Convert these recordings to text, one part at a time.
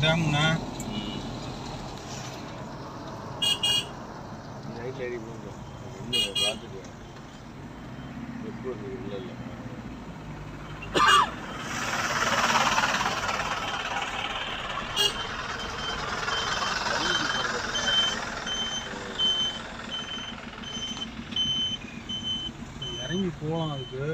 டேம்னா நைட்ல ஏறி போகிறோம் இன்னும் பார்த்துட்டு எப்படி இல்லை இல்லை இறங்கி போகலாம் அதுக்கு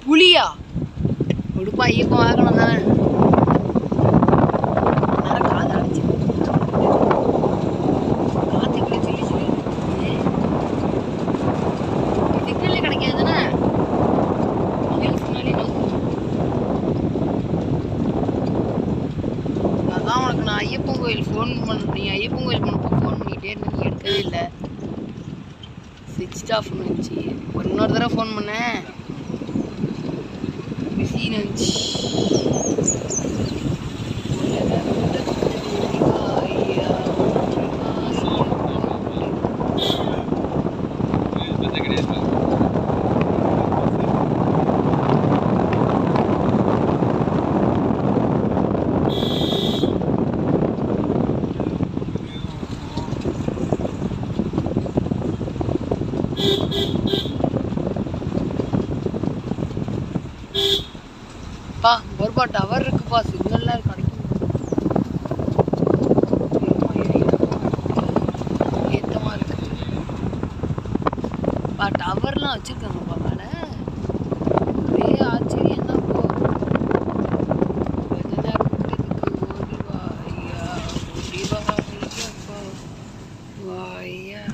புலியா உடுப்பா ஐயப்பன் வாகனம் தானே காது அடைச்சி காத்துக்குள்ளே சொல்லி சொல்லி சிக்னலே கிடைக்காது தானே அதான் உனக்கு நான் ஐயப்பன் கோயில் ஃபோன் பண்ணுறீங்க ஐயப்பன் கோயில் பண்ணப்போ ஃபோன் பண்ணிக்கிட்டே இருந்தேன் நீ எடுக்கவே இல்லை ஸ்விட்ச் ஆஃப் இருந்துச்சு ஒரு இன்னொரு தடவை ஃபோன் பண்ணேன் பிஸின்னு ஒருபா டவர் இருக்குப்பா சிக்னல்லாம் கிடைக்கும் ஏத்தமா இருக்கு பா டவர்லாம் வச்சிருக்காங்கப்பா மேலே ஒரே ஆச்சரியம் தான் போ கொஞ்ச நேரம் ஓடிவா ஐயா ஓடிவா ஐயப்பா வாயா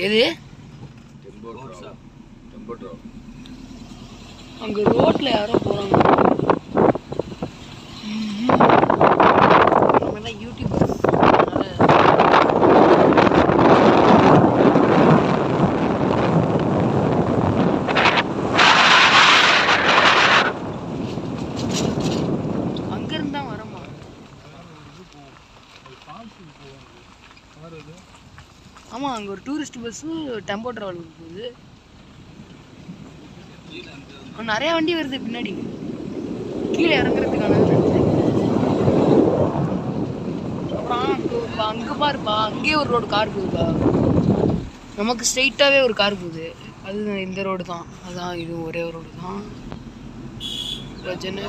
எது அங்க ரோட்ல யாரோ போறாங்க யூடியூபர்ஸ் அங்க இருந்தா வரமா ஆமாம் அங்கே ஒரு டூரிஸ்ட் பஸ்ஸு டெம்போ ட்ராவல் போகுது நிறையா வண்டி வருது பின்னாடி கீழே இறங்குறதுக்கான அப்புறம் அங்கே பாருப்பா அங்கேயே ஒரு ரோடு கார் போகுதுப்பா நமக்கு ஸ்ட்ரெயிட்டாகவே ஒரு கார் போகுது அது இந்த ரோடு தான் அதான் இது ஒரே ஒரு ரோடு தான் பிரச்சனை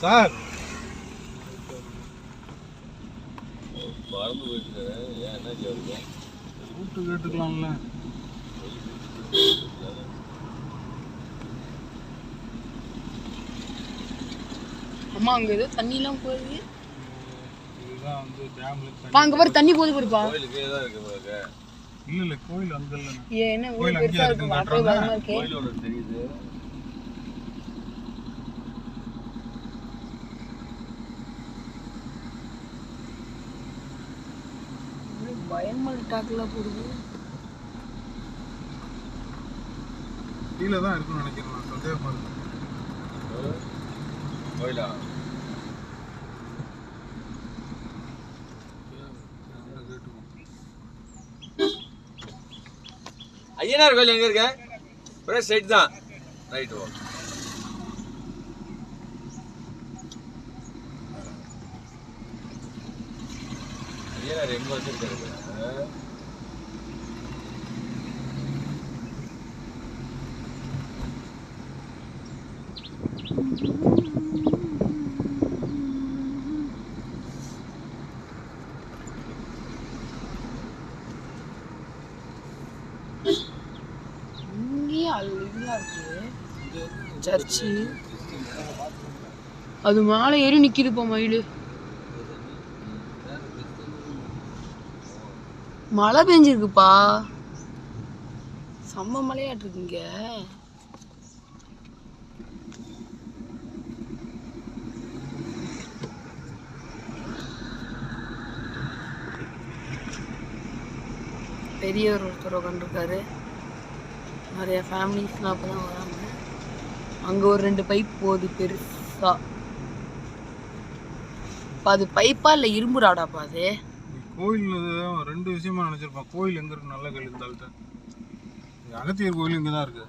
சார் பறந்து போயிட்டு ஏன் என்ன கேட்குது கூப்பிட்டு கேட்டுக்கலாம்ல அம்மா அங்கே ஏதோ தண்ணிலாம் போகுது இதுதான் வந்து டேம்ல அங்கே பாரு தண்ணி போகுது பாருப்பா கோயிலுக்கே தான் இருக்கு பாருங்க இல்லை கோயில் அங்கே இல்லை என்ன கோயில் பெருசாக இருக்கு வாட்டர் பயமாக இருக்கு கோயிலோட தெரியுது பயன்மல் டாக்லாம் போடுது கீழே தான் இருக்குன்னு நினைக்கிறேன் சந்தேகமா இருக்கு கோயிலா ஐயனார் கோயில் எங்க இருக்க ஒரே சைட் தான் ரைட் ஓ ஐயனார் எங்க வச்சிருக்காரு நல்லா இருக்கு சர்ச்சு. அது மேலே ஏறி நிக்குதுப்பா மயிலு. மழை பெஞ்சிருக்குப்பா, செம்ம மழையாட்டு இருக்கு இங்க. பெரியவர் ஒருத்தர் உட்காந்துருக்காரு. நிறைய ஃபேமிலிஸ்லாம் அப்போ தான் வராங்க. அங்கே ஒரு 2 பைப் போகுது பெருசா. அது பைப்பா இல்லை இரும்பு ராடாப்பா அது? கோயில் 2 விஷயமா நினைச்சிருப்பான். கோயில் எங்க இருக்கு? நல்ல கோயில் இருந்தால்ட்ட அகத்தியர் கோயில் இங்கே தான் இருக்கு.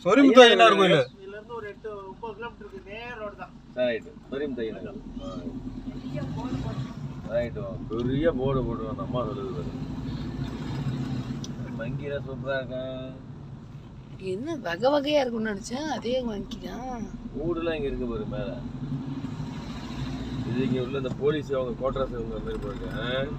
சொரிமுத்தாயினார் கோயில் இருந்து ஒரு 8-9 கிலோமீட்டர் இருக்கு. நேர் ரோடு தான். ரைட். சொரிமுத்தாயினார். ரைட். பெரிய போர்டு போடுவாங்க. அம்மா சொல்லுது மங்கிரா சூப்பரா இருக்கேன். என்ன வகை வகையா இருக்கும்னு நினைச்சேன், அதே வாங்கிக்கலாம். ஊடுலாம் இங்க இருக்கு பாரு மேல. இது இங்க உள்ள இந்த போலீஸ் அவங்க கோட்ராஸ் அவங்க மாதிரி போயிருக்கேன்.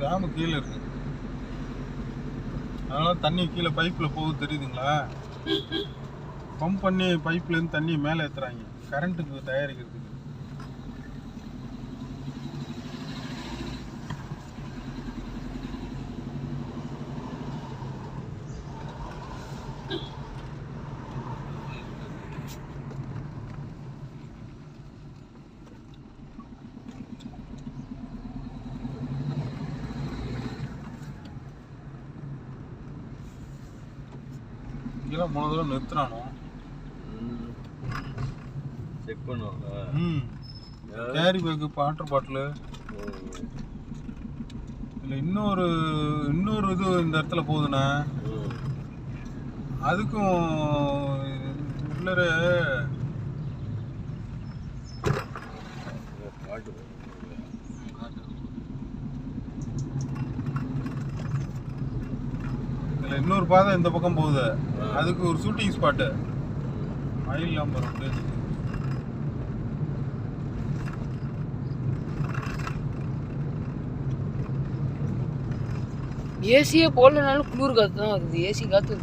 டேமு கீழே இருக்கு, அதனால தண்ணி கீழே பைப்பில் போகுது தெரியுதுங்களா? பம்ப் பண்ணி பைப்லேருந்து தண்ணி மேலே ஏற்றுறாங்க கரண்ட்டுக்கு தயாரிக்கிறதுக்கு. இங்கெல்லாம் 3 தடவை நிறுத்துறானோ செக் பண்ணுவாங்க. Carry bag, water bottle. இல்லை இன்னொரு இது இந்த இடத்துல போகுதுண்ணா, அதுக்கும் உள்ளர இல்லை இன்னொரு பாதை இந்த பக்கம் போகுது, அதுக்கு ஒரு ஷூட்டிங் ஸ்பாட்டு. மயில் நம்பர் உண்டு. ஏசியே போடலனாலும் குளிர் காற்று தான் வருது. ஏசி காற்று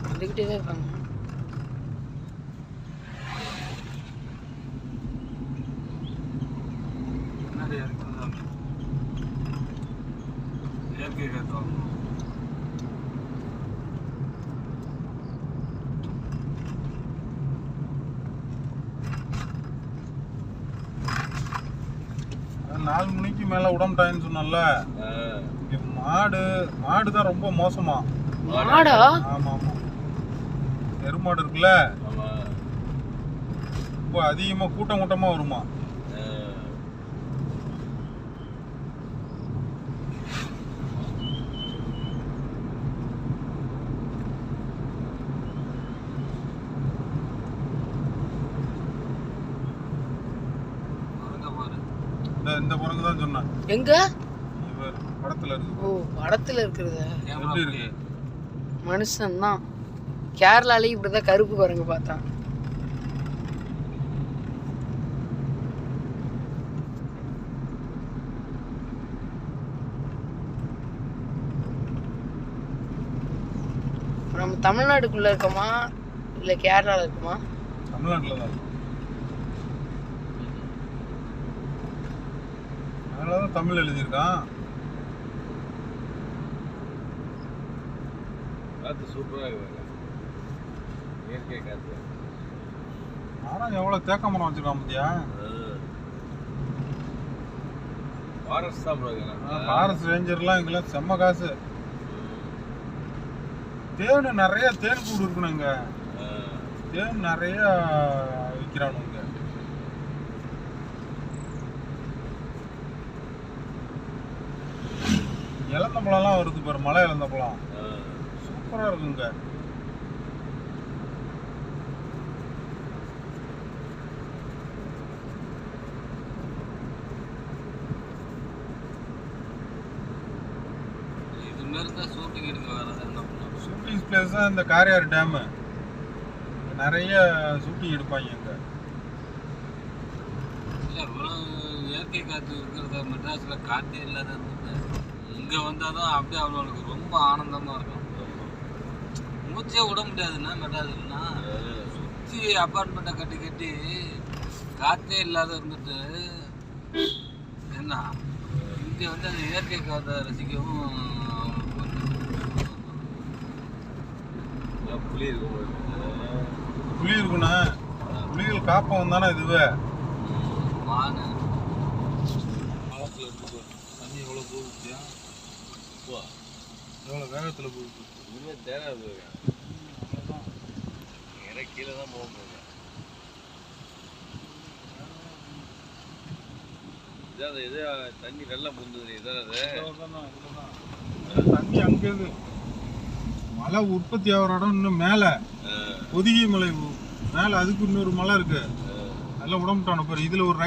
வந்துக்கிட்டே தான் இருக்காங்க. இயற்கை காற்று. நாலு மணிக்கு மேல உடம்புட்டாயின்னு சொன்னல, மாடு தான் ரொம்ப மோசமா. மாடா? ஆமா ஆமா, எருமாடு இருக்குல்ல, ரொம்ப அதிகமா கூட்டமா வருமா. இந்த குரங்கு தான் சொன்னான். எங்க? இவர் படத்துல இருக்கு. ஓ, படத்துல இருக்கிறது எப்படி இருக்கு? மனுஷன் தான். கேரளாலே இப்படிதான் கருப்பு குரங்கு பார்த்தான். நம்ம தமிழ்நாட்டுக்குள்ள இருக்கோமா இல்ல கேரளால இருக்குமா? தமிழ்நாட்டுல தான். அதனாலதான் தமிழ் எழுதியிருக்கான். காற்று சூப்பராக இருக்கு, இயற்கை காற்று. ஆனால் எவ்வளோ தேக்க மரம் வச்சிருக்கான் பார்த்தியா? ஃபாரஸ்ட் தான் ஃபாரஸ்ட் ரேஞ்சர்லாம் இங்கெல்லாம் செம்ம காசு. தேன் நிறைய தேன் கூடு இருக்கணும் இங்க. தேன் நிறைய விற்கிறானு இங்க. இளந்தப்பழம்லாம் வருது பாரு, மலை இளந்தப்பழம் சூப்பரா இருக்குங்க. டூரிஸ்ட் பிளேஸ் தான் இந்த காரையார் டேமு. நிறைய ஷூட்டிங் எடுப்பாங்க அங்கே. இல்லை இவ்வளோ இயற்கை காற்று இருக்கிறத மெட்ராஸில் காற்றே இல்லாத இருந்தது. இங்கே வந்தால் தான் அப்படியே அவங்களுக்கு ரொம்ப ஆனந்தமாக இருக்கும். மூச்சே விட முடியாதுன்னா மெட்ராஸ்லன்னா சுற்றி அப்பார்ட்மெண்ட்டை கட்டி கட்டி காற்றே இல்லாத இருந்துட்டு என்ன இங்கே வந்து அந்த இயற்கை காற்றை ரசிக்கவும் புளி இருக்கும். புளி இருக்குண்ணா, புலிகள் காப்பம் தானே இதுவே. மானு காலத்தில் இருக்கு தண்ணி எவ்வளோ போகுது, எவ்வளோ வேகத்தில் போகுது. இதுவே தேவை போயிருக்கேன். எனக்கு கீழே தான் போக போகிறேன். இதான் இது தண்ணி வெள்ளம் முந்துது. இதான் அது தண்ணி அங்கேருந்து மழை உற்பத்தி ஆகிற இடம் இன்னும் மேலே பொதிகை மலை மேலே, அதுக்கு இன்னொரு மலை இருக்கு. அதெல்லாம் உடம்புட்டான பாரு. இதில் ஒரு ரைட்